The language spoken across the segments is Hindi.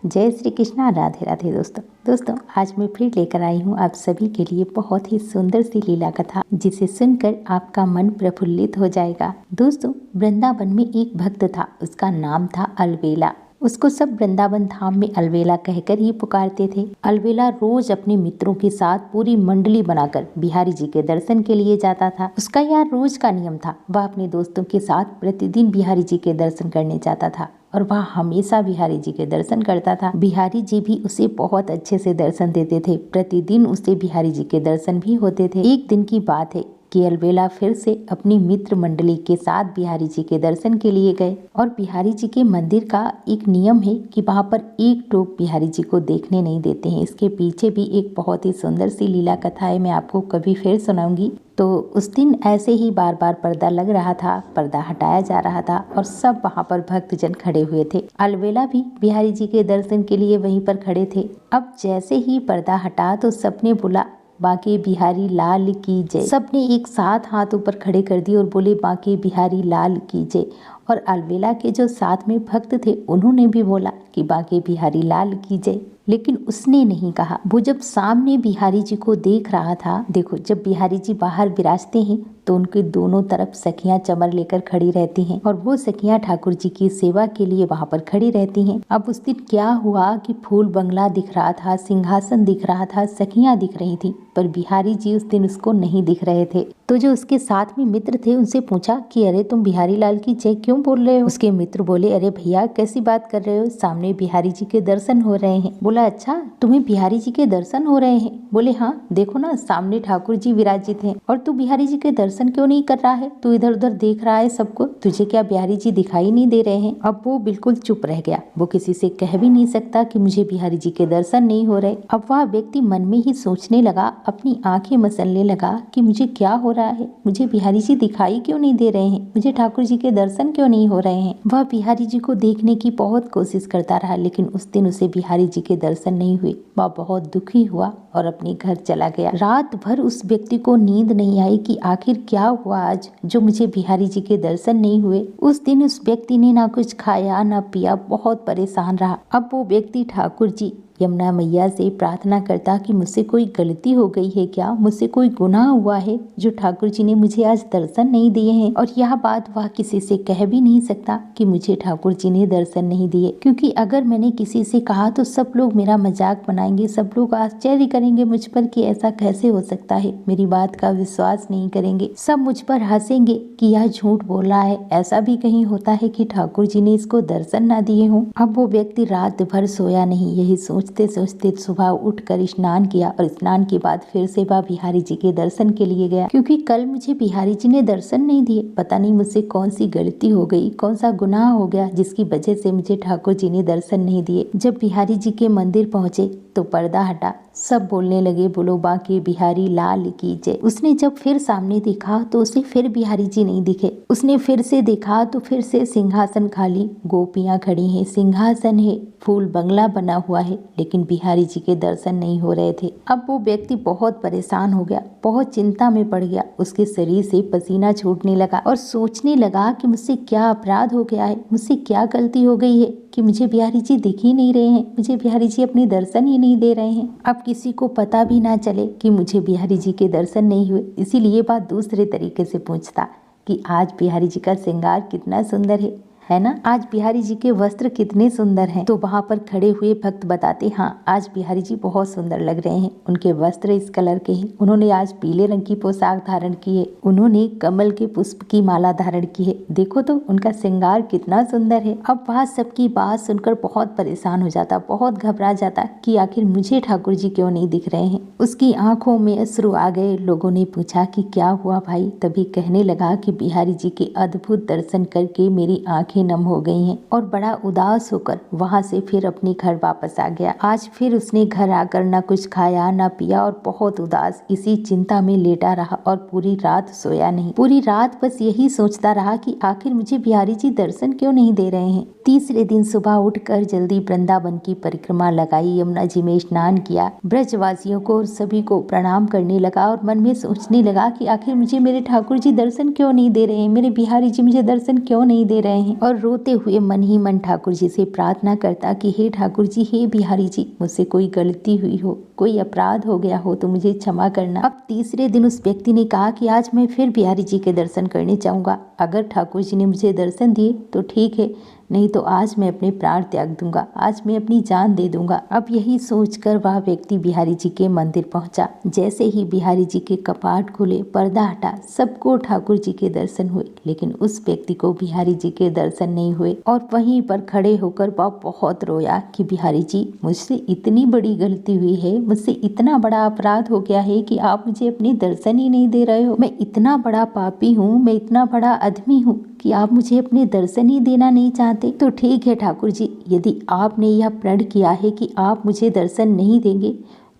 जय श्री कृष्णा। राधे राधे दोस्तों आज मैं फिर लेकर आई हूँ आप सभी के लिए बहुत ही सुंदर सी लीला कथा, जिसे सुनकर आपका मन प्रफुल्लित हो जाएगा। दोस्तों, वृंदावन में एक भक्त था, उसका नाम था अलवेला। उसको सब वृंदावन धाम में अलवेला कहकर ही पुकारते थे। अलवेला रोज अपने मित्रों के साथ पूरी मंडली बनाकर बिहारी जी के दर्शन के लिए जाता था। उसका यह रोज का नियम था। वह अपने दोस्तों के साथ प्रतिदिन बिहारी जी के दर्शन करने जाता था और वह हमेशा बिहारी जी के दर्शन करता था। बिहारी जी भी उसे बहुत अच्छे से दर्शन देते थे। प्रतिदिन उसे बिहारी जी के दर्शन भी होते थे। एक दिन की बात है कि अलवेला फिर से अपनी मित्र मंडली के साथ बिहारी जी के दर्शन के लिए गए। और बिहारी जी के मंदिर का एक नियम है कि वहाँ पर एक टोक बिहारी जी को देखने नहीं देते हैं। इसके पीछे भी एक बहुत ही सुंदर सी लीला कथा है, मैं आपको कभी फिर सुनाऊंगी। तो उस दिन ऐसे ही बार बार पर्दा लग रहा था, पर्दा हटाया जा रहा था और सब वहाँ पर भक्तजन खड़े हुए थे। अलवेला भी बिहारी जी के दर्शन के लिए वहीं पर खड़े थे। अब जैसे ही पर्दा हटा तो सबने बोला, बांके बिहारी लाल की जय। सबने एक साथ हाथ ऊपर खड़े कर दिए और बोले, बांके बिहारी लाल की जय। और अलवेला के जो साथ में भक्त थे उन्होंने भी बोला कि बांके बिहारी लाल की जय। लेकिन उसने नहीं कहा। वो जब सामने बिहारी जी को देख रहा था, देखो जब बिहारी जी बाहर विराजते हैं तो उनके दोनों तरफ सखियां चमर लेकर खड़ी रहती हैं और वो सखियां ठाकुर जी की सेवा के लिए वहां पर खड़ी रहती हैं। अब उस दिन क्या हुआ कि फूल बंगला दिख रहा था, सिंहासन दिख रहा था, सखियां दिख रही थी, पर बिहारी जी उस दिन उसको नहीं दिख रहे थे। तो जो उसके साथ में मित्र थे उनसे पूछा कि अरे तुम बिहारी लाल की जय क्यों बोल रहे हो? उसके मित्र बोले, अरे भैया कैसी बात कर रहे हो, सामने बिहारी जी के दर्शन हो रहे हैं। बोला, अच्छा तुम्हें बिहारी जी के दर्शन हो रहे हैं? बोले, हाँ देखो ना सामने ठाकुर जी विराजित हैं और तू बिहारी जी के दर्शन क्यों नहीं कर रहा है? तू इधर उधर देख रहा है सबको, तुझे क्या बिहारी जी दिखाई नहीं दे रहे हैं? अब वो बिल्कुल चुप रह गया। वो किसी से कह भी नहीं सकता कि मुझे बिहारी जी के दर्शन नहीं हो रहे। अब वह व्यक्ति मन में ही सोचने लगा, अपनी आंखें मसलने लगा कि मुझे क्या हो रहा है, मुझे बिहारी जी दिखाई क्यों नहीं दे रहे हैं, मुझे ठाकुर जी के दर्शन क्यों नहीं हो रहे हैं। वह बिहारी जी को देखने की बहुत कोशिश करता रहा, लेकिन उस दिन उसे बिहारी जी के दर्शन नहीं हुए। वह बहुत दुखी हुआ और अपने घर चला गया। रात भर उस व्यक्ति को नींद नहीं आई कि आखिर क्या हुआ आज जो मुझे बिहारी जी के दर्शन नहीं हुए। उस दिन उस व्यक्ति ने ना कुछ खाया ना पिया, बहुत परेशान रहा। अब वो व्यक्ति ठाकुर जी यमुना मैया से प्रार्थना करता कि मुझसे कोई गलती हो गई है क्या, मुझसे कोई गुनाह हुआ है जो ठाकुर जी ने मुझे आज दर्शन नहीं दिए हैं। और यह बात वह किसी से कह भी नहीं सकता कि मुझे ठाकुर जी ने दर्शन नहीं दिए, क्योंकि अगर मैंने किसी से कहा तो सब लोग मेरा मजाक बनाएंगे, सब लोग आश्चर्य करेंगे मुझ पर कि ऐसा कैसे हो सकता है, मेरी बात का विश्वास नहीं करेंगे, सब मुझ पर हंसेंगे कि यह झूठ बोल रहा है। ऐसा भी कहीं होता है कि ठाकुर जी ने इसको दर्शन ना दिए हों। अब वो व्यक्ति रात भर सोया नहीं, यही सोचते सोचते सुबह उठकर स्नान किया और स्नान के बाद फिर से वह बिहारी जी के दर्शन के लिए गया, क्योंकि कल मुझे बिहारी जी ने दर्शन नहीं दिए। पता नहीं मुझसे कौन सी गलती हो गई, कौन सा गुनाह हो गया जिसकी वजह से मुझे ठाकुर जी ने दर्शन नहीं दिए। जब बिहारी जी के मंदिर पहुंचे तो पर्दा हटा, सब बोलने लगे, बोलो बांके बिहारी लाल की जय। उसने जब फिर सामने देखा तो उसे फिर बिहारी जी नहीं दिखे। उसने फिर से देखा तो फिर से सिंहासन खाली, गोपियां खड़ी हैं, सिंहासन है, फूल बंगला बना हुआ है, लेकिन बिहारी जी के दर्शन नहीं हो रहे थे। अब वो व्यक्ति बहुत परेशान हो गया, बहुत चिंता में पड़ गया। उसके शरीर से पसीना छूटने लगा और सोचने लगा कि मुझसे क्या अपराध हो गया है, मुझसे क्या गलती हो गई है कि मुझे बिहारी जी दिख ही नहीं रहे हैं, मुझे बिहारी जी अपने दर्शन ही नहीं दे रहे हैं। अब किसी को पता भी ना चले कि मुझे बिहारी जी के दर्शन नहीं हुए। इसीलिए बात दूसरे तरीके से पूछता कि आज बिहारी जी का श्रृंगार कितना सुंदर है ना, आज बिहारी जी के वस्त्र कितने सुंदर हैं। तो वहाँ पर खड़े हुए भक्त बताते, हाँ आज बिहारी जी बहुत सुंदर लग रहे हैं, उनके वस्त्र इस कलर के हैं, उन्होंने आज पीले रंग की पोशाक धारण की है, उन्होंने कमल के पुष्प की माला धारण की है, देखो तो उनका श्रृंगार कितना सुंदर है। अब वह सबकी बात सुनकर बहुत परेशान हो जाता, बहुत घबरा जाता कि आखिर मुझे ठाकुर जी क्यों नहीं दिख रहे हैं। उसकी आंखों में अश्रु आ गए। लोगों ने पूछा कि क्या हुआ भाई, तभी कहने लगा कि बिहारी जी के अद्भुत दर्शन करके मेरी आंखें नम हो गई हैं। और बड़ा उदास होकर वहां से फिर अपने घर वापस आ गया। आज फिर उसने घर आकर ना कुछ खाया ना पिया और बहुत उदास इसी चिंता में लेटा रहा और पूरी रात सोया नहीं। पूरी रात बस यही सोचता रहा कि आखिर मुझे बिहारी जी दर्शन क्यों नहीं दे रहे हैं। तीसरे दिन सुबह उठकर जल्दी वृंदावन की परिक्रमा लगाई, यमुना जी में स्नान किया, ब्रजवासियों को और सभी को प्रणाम करने लगा और मन में सोचने लगा कि आखिर मुझे मेरे ठाकुर जी दर्शन क्यों नहीं दे रहे हैं, मेरे बिहारी जी मुझे दर्शन क्यों नहीं दे रहे हैं। और रोते हुए मन ही मन ठाकुर जी से प्रार्थना करता कि हे ठाकुर जी, हे बिहारी जी, मुझसे कोई गलती हुई हो, कोई अपराध हो गया हो तो मुझे क्षमा करना। अब तीसरे दिन उस व्यक्ति ने कहा कि आज मैं फिर बिहारी जी के दर्शन करने जाऊंगा। अगर ठाकुर जी ने मुझे दर्शन दिए तो ठीक है, नहीं तो आज मैं अपने प्राण त्याग दूंगा, आज मैं अपनी जान दे दूंगा। अब यही सोचकर वह व्यक्ति बिहारी जी के मंदिर पहुंचा। जैसे ही बिहारी जी के कपाट खुले, पर्दा हटा, सबको ठाकुर जी के दर्शन हुए, लेकिन उस व्यक्ति को बिहारी जी के दर्शन नहीं हुए। और वहीं पर खड़े होकर वह बहुत रोया कि बिहारी जी, मुझसे इतनी बड़ी गलती हुई है, मुझसे इतना बड़ा अपराध हो गया है कि आप मुझे अपने दर्शन ही नहीं दे रहे हो। मैं इतना बड़ा पापी हूँ, मैं इतना बड़ा आदमी हूँ कि आप मुझे अपने दर्शन ही देना नहीं चाहते। तो ठीक है ठाकुर जी, यदि आपने यह प्रण किया है कि आप मुझे दर्शन नहीं देंगे,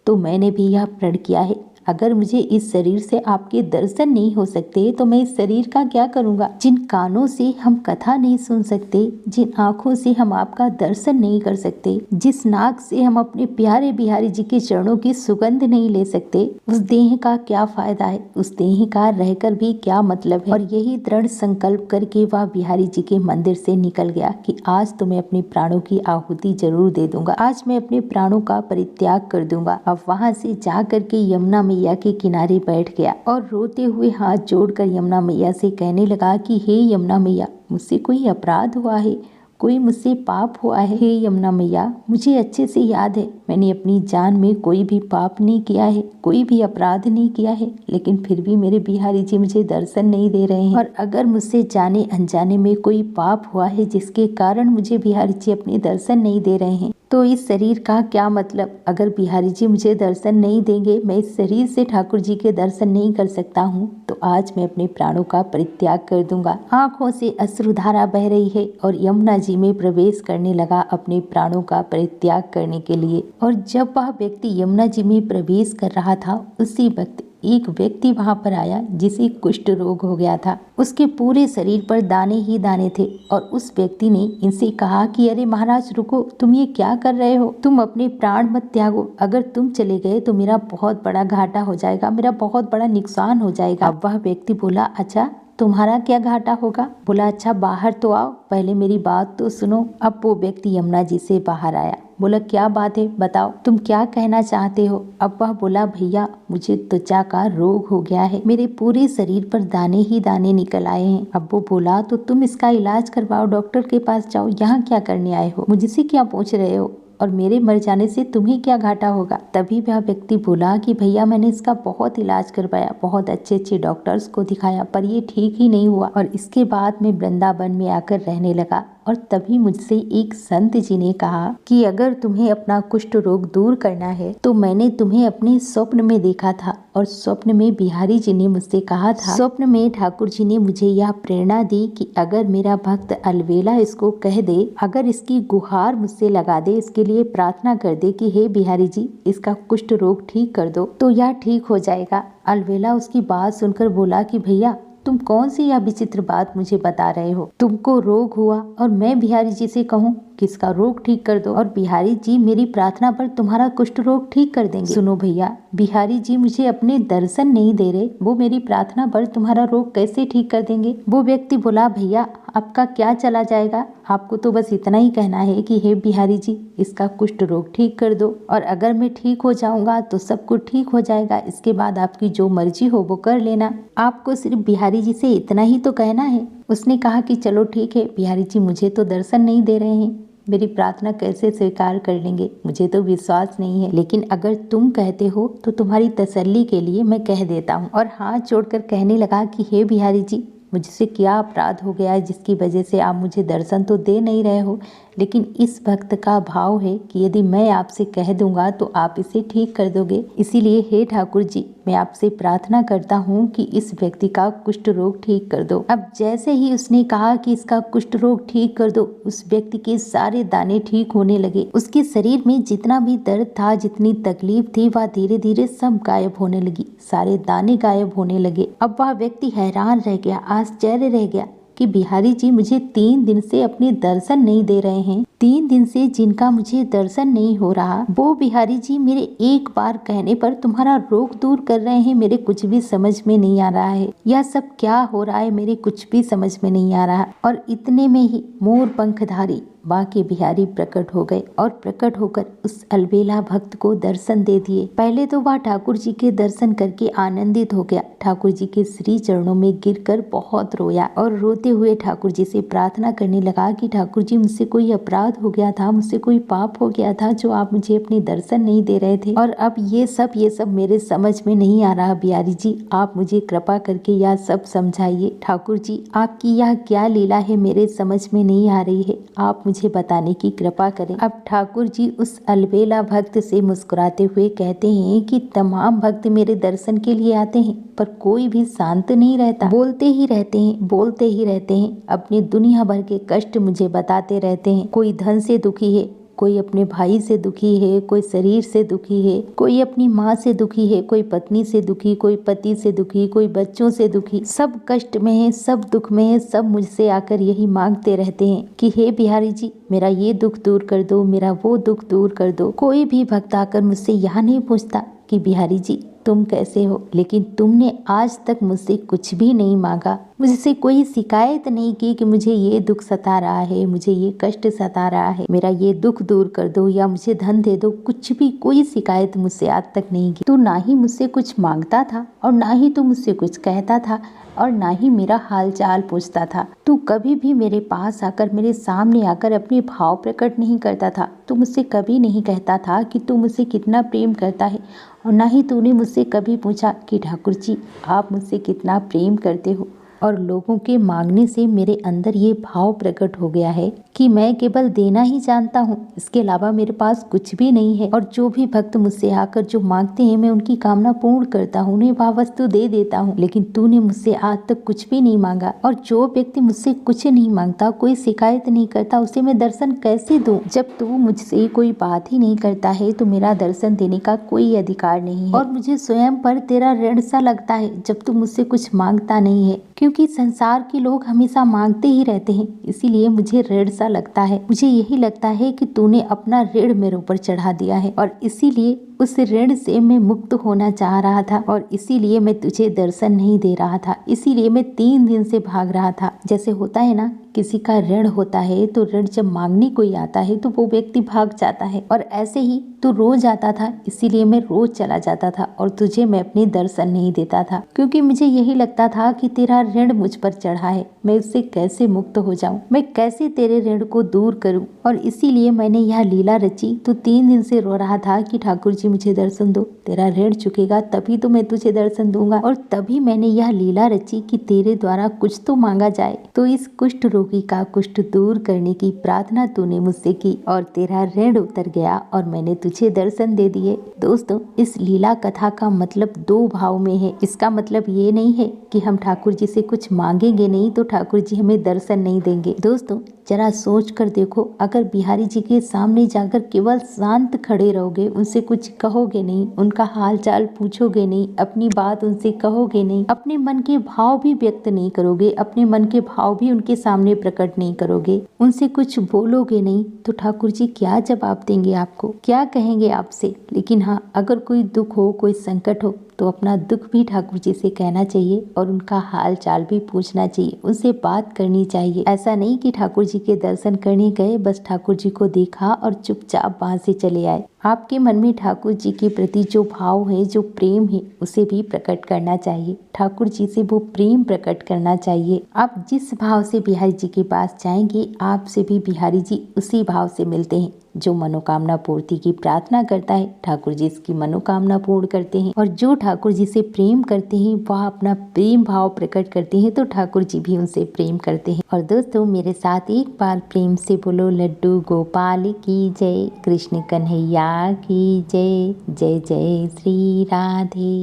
तो मैंने भी यह प्रण किया है, अगर मुझे इस शरीर से आपके दर्शन नहीं हो सकते तो मैं इस शरीर का क्या करूँगा। जिन कानों से हम कथा नहीं सुन सकते, जिन आँखों से हम आपका दर्शन नहीं कर सकते, जिस नाक से हम अपने प्यारे बिहारी जी के चरणों की सुगंध नहीं ले सकते, उस देह का क्या फायदा है, उस देह का रहकर भी क्या मतलब है। और यही दृढ़ संकल्प करके वह बिहारी जी के मंदिर से निकल गया कि आज तो मैं अपने प्राणों की आहुति जरूर दे दूंगा, आज मैं अपने प्राणों का परित्याग कर दूंगा। अब वहाँ से जा करके यमुना मैया के किनारे बैठ गया और रोते हुए हाथ जोड़कर यमुना मैया से कहने लगा कि हे यमुना मैया, मुझसे कोई अपराध हुआ है, कोई मुझसे पाप हुआ है। हे यमुना मैया, मुझे अच्छे से याद है, मैंने अपनी जान में कोई भी पाप नहीं किया है, कोई भी अपराध नहीं किया है, लेकिन फिर भी मेरे बिहारी जी मुझे दर्शन नहीं दे रहे हैं। और अगर मुझसे जाने अनजाने में कोई पाप हुआ है जिसके कारण मुझे बिहारी जी अपने दर्शन नहीं दे रहे हैं, तो इस शरीर का क्या मतलब। अगर बिहारी जी मुझे दर्शन नहीं देंगे, मैं इस शरीर से ठाकुर जी के दर्शन नहीं कर सकता हूँ, तो आज मैं अपने प्राणों का परित्याग कर दूंगा। आंखों से अश्रुधारा बह रही है और यमुना जी में प्रवेश करने लगा अपने प्राणों का परित्याग करने के लिए। और जब वह व्यक्ति यमुना जी में प्रवेश कर रहा था, उसी वक्त एक व्यक्ति वहां पर आया जिसे कुष्ठ रोग हो गया था। उसके पूरे शरीर पर दाने ही दाने थे और उस व्यक्ति ने इनसे कहा कि अरे महाराज रुको, तुम ये क्या कर रहे हो, तुम अपने प्राण मत त्यागो, अगर तुम चले गए तो मेरा बहुत बड़ा घाटा हो जाएगा, मेरा बहुत बड़ा नुकसान हो जाएगा। अब वह व्यक्ति बोला, अच्छा तुम्हारा क्या घाटा होगा। बोला, अच्छा बाहर तो आओ, पहले मेरी बात तो सुनो। अब वो व्यक्ति यमुना जी से बाहर आया। बोला, क्या बात है, बताओ, तुम क्या कहना चाहते हो। अब वह बोला, भैया मुझे त्वचा का रोग हो गया है, मेरे पूरे शरीर पर दाने ही दाने निकल आए हैं। अब वो बोला, तो तुम इसका इलाज करवाओ, डॉक्टर के पास जाओ, यहाँ क्या करने आए हो, मुझसे क्या पूछ रहे हो, और मेरे मर जाने से तुम्हें क्या घाटा होगा। तभी वह व्यक्ति बोला कि भैया मैंने इसका बहुत इलाज करवाया, बहुत अच्छे अच्छे डॉक्टर्स को दिखाया, पर ये ठीक ही नहीं हुआ, और इसके बाद मैं वृंदावन में आकर रहने लगा। और तभी मुझसे एक संत जी ने कहा कि अगर तुम्हें अपना कुष्ठ रोग दूर करना है तो मैंने तुम्हें अपने स्वप्न में देखा था, और स्वप्न में बिहारी जी ने मुझसे कहा था, स्वप्न में ठाकुर जी ने मुझे यह प्रेरणा दी कि अगर मेरा भक्त अलवेला इसको कह दे, अगर इसकी गुहार मुझसे लगा दे, इसके लिए प्रार्थना कर दे कि हे बिहारी जी इसका कुष्ठ रोग ठीक कर दो, तो यह ठीक हो जाएगा। अलवेला उसकी बात सुनकर बोला कि भैया तुम कौन सी यह विचित्र बात मुझे बता रहे हो, तुमको रोग हुआ और मैं बिहारी जी से कहूँ कि इसका रोग ठीक कर दो, और बिहारी जी मेरी प्रार्थना पर तुम्हारा कुष्ठ रोग ठीक कर देंगे। सुनो भैया, बिहारी जी मुझे अपने दर्शन नहीं दे रहे, वो मेरी प्रार्थना पर तुम्हारा रोग कैसे ठीक कर देंगे। वो व्यक्ति बोला, भैया आपका क्या चला जाएगा, आपको तो बस इतना ही कहना है कि हे बिहारी जी इसका कुष्ठ रोग ठीक कर दो, और अगर मैं ठीक हो जाऊंगा तो सब कुछ ठीक हो जाएगा, इसके बाद आपकी जो मर्जी हो वो कर लेना। आपको सिर्फ बिहारी जी से इतना ही तो कहना है। उसने कहा कि चलो ठीक है, बिहारी जी मुझे तो दर्शन नहीं दे रहे हैं, मेरी प्रार्थना कैसे स्वीकार कर लेंगे, मुझे तो विश्वास नहीं है, लेकिन अगर तुम कहते हो तो तुम्हारी तसल्ली के लिए मैं कह देता हूँ। और हाथ जोड़कर कहने लगा कि हे बिहारी जी मुझसे क्या अपराध हो गया है जिसकी वजह से आप मुझे दर्शन तो दे नहीं रहे हो, लेकिन इस भक्त का भाव है कि यदि मैं आपसे कह दूंगा तो आप इसे ठीक कर दोगे, इसीलिए हे ठाकुर जी मैं आपसे प्रार्थना करता हूँ कि इस व्यक्ति का कुष्ठ रोग ठीक कर दो। अब जैसे ही उसने कहा कि इसका कुष्ठ रोग ठीक कर दो, उस व्यक्ति के सारे दाने ठीक होने लगे। उसके शरीर में जितना भी दर्द था, जितनी तकलीफ थी, वह धीरे धीरे सब गायब होने लगी, सारे दाने गायब होने लगे। अब वह व्यक्ति हैरान रह गया, आश्चर्य रह गया कि बिहारी जी मुझे 3 दिन से अपने दर्शन नहीं दे रहे हैं। 3 दिन से जिनका मुझे दर्शन नहीं हो रहा, वो बिहारी जी मेरे एक बार कहने पर तुम्हारा रोग दूर कर रहे हैं। मेरे कुछ भी समझ में नहीं आ रहा है, यह सब क्या हो रहा है, मेरे कुछ भी समझ में नहीं आ रहा। और इतने में ही मोर पंखधारी बांके बिहारी प्रकट हो गए और प्रकट होकर उस अलबेला भक्त को दर्शन दे दिए। पहले तो वह ठाकुर जी के दर्शन करके आनंदित हो गया, ठाकुर जी के श्री चरणों में गिरकर बहुत रोया और रोते हुए ठाकुर जी से प्रार्थना करने लगा कि ठाकुर जी मुझसे कोई अपराध हो गया था, मुझसे कोई पाप हो गया था जो आप मुझे अपने दर्शन नहीं दे रहे थे, और अब ये सब मेरे समझ में नहीं आ रहा। बिहारी जी आप मुझे कृपा करके यह सब समझाइए। ठाकुर जी आपकी यह क्या लीला है, मेरे समझ में नहीं आ रही है, आप मुझे बताने की कृपा करें। अब ठाकुर जी उस अलबेला भक्त से मुस्कुराते हुए कहते हैं कि तमाम भक्त मेरे दर्शन के लिए आते हैं, पर कोई भी शांत नहीं रहता, बोलते ही रहते हैं, बोलते ही रहते हैं, अपने दुनिया भर के कष्ट मुझे बताते रहते हैं। कोई धन से दुखी है, कोई अपने भाई से दुखी है, कोई शरीर से दुखी है, कोई अपनी माँ से दुखी है, कोई पत्नी से दुखी, कोई पति से दुखी, कोई बच्चों से दुखी, सब कष्ट में है, सब दुख में है, सब मुझसे आकर यही मांगते रहते हैं कि हे बिहारी जी मेरा ये दुख दूर कर दो, मेरा वो दुख दूर कर दो। कोई भी भक्त आकर मुझसे यह नहीं पूछता कि बिहारी जी तुम कैसे हो, लेकिन तुमने आज तक मुझसे कुछ भी नहीं मांगा, मुझसे कोई शिकायत नहीं की कि मुझे ये दुख सता रहा है, मुझे ये कष्ट सता रहा है, मेरा ये दुख दूर कर दो या मुझे धन दे दो, कुछ भी कोई शिकायत मुझसे आज तक नहीं की। तू ना ही मुझसे कुछ मांगता था और ना ही तू मुझसे कुछ कहता था और ना ही मेरा हाल चाल पूछता था। तू कभी भी मेरे पास आकर, मेरे सामने आकर अपने भाव प्रकट नहीं करता था। तू मुझसे कभी नहीं कहता था कि तू मुझसे कितना प्रेम करता है, और ना ही तूने मुझसे कभी पूछा कि ठाकुर जी आप मुझसे कितना प्रेम करते हो। और लोगों के मांगने से मेरे अंदर ये भाव प्रकट हो गया है कि मैं केवल देना ही जानता हूँ, इसके अलावा मेरे पास कुछ भी नहीं है। और जो भी भक्त मुझसे आकर जो मांगते हैं मैं उनकी कामना पूर्ण करता हूँ, उन्हें वह वस्तु दे देता हूँ। लेकिन तूने मुझसे आज तक कुछ भी नहीं मांगा, और जो व्यक्ति मुझसे कुछ नहीं मांगता, कोई शिकायत नहीं करता, उसे मैं दर्शन कैसे दूं? जब तू मुझसे कोई बात ही नहीं करता है तो मेरा दर्शन देने का कोई अधिकार नहीं है। और मुझे स्वयं पर तेरा ऋण सा लगता है जब तू मुझसे कुछ मांगता नहीं है, क्योंकि संसार के लोग हमेशा मांगते ही रहते हैं, इसीलिए मुझे ऋण सा लगता है। मुझे यही लगता है कि तूने अपना ऋण मेरे ऊपर चढ़ा दिया है, और इसीलिए उस ऋण से मैं मुक्त होना चाह रहा था, और इसीलिए मैं तुझे दर्शन नहीं दे रहा था, इसीलिए मैं 3 दिन से भाग रहा था। जैसे होता है ना, किसी का ऋण होता है तो ऋण जब मांगने कोई आता है तो वो व्यक्ति भाग जाता है, और ऐसे ही तू रोज आता था, इसीलिए मैं रोज चला जाता था और तुझे मैं अपने दर्शन नहीं देता था, क्योंकि मुझे यही लगता था कि तेरा ऋण मुझ पर चढ़ा है, मैं उससे कैसे मुक्त हो जाऊं, मैं कैसे तेरे ऋण को दूर करूं। और इसीलिए मैंने यह लीला रची। तू 3 दिन से रो रहा था कि ठाकुर जी मुझे दर्शन दो, तेरा ऋण चुकेगा तभी तो मैं तुझे दर्शन दूंगा, और तभी मैंने यह लीला रची कि तेरे द्वारा कुछ तो मांगा जाए। तो इस कुष्ठ रोगी का कुष्ठ दूर करने की प्रार्थना तूने मुझसे की और तेरा ऋण उतर गया और मैंने तुझे दर्शन दे दिए। दोस्तों, इस लीला कथा का मतलब 2 भाव में है। इसका मतलब ये नहीं है कि हम ठाकुर जी से कुछ मांगेंगे नहीं तो ठाकुर जी हमें दर्शन नहीं देंगे। दोस्तों, जरा सोच कर देखो, अगर बिहारी जी के सामने जाकर केवल शांत खड़े रहोगे, उनसे कुछ कहोगे नहीं, उनका हाल चाल पूछोगे नहीं, अपनी बात उनसे कहोगे नहीं, अपने मन के भाव भी व्यक्त नहीं करोगे, अपने मन के भाव भी उनके सामने प्रकट नहीं करोगे, उनसे कुछ बोलोगे नहीं, तो ठाकुर जी क्या जवाब देंगे आपको, क्या कहेंगे आपसे। लेकिन हाँ, अगर कोई दुख हो, कोई संकट हो, तो अपना दुख भी ठाकुर जी से कहना चाहिए और उनका हाल चाल भी पूछना चाहिए, उनसे बात करनी चाहिए। ऐसा नहीं कि ठाकुर जी के दर्शन करने गए, बस ठाकुर जी को देखा और चुपचाप वहां से चले आए। आपके मन में ठाकुर जी के प्रति जो भाव है, जो प्रेम है, उसे भी प्रकट करना चाहिए। ठाकुर जी से वो प्रेम प्रकट करना चाहिए। आप जिस भाव से बिहारी जी के पास जाएंगे, आपसे भी बिहारी जी उसी भाव से मिलते हैं। जो मनोकामना पूर्ति की प्रार्थना करता है, ठाकुर जी इसकी मनोकामना पूर्ण करते हैं, और जो ठाकुर जी से प्रेम करते हैं, वह अपना प्रेम भाव प्रकट करते हैं, तो ठाकुर जी भी उनसे प्रेम करते हैं। और दोस्तों, मेरे साथ एक बार प्रेम से बोलो, लड्डू गोपाल की जय, कृष्ण कन्हैया की जय, जय जय श्री राधे।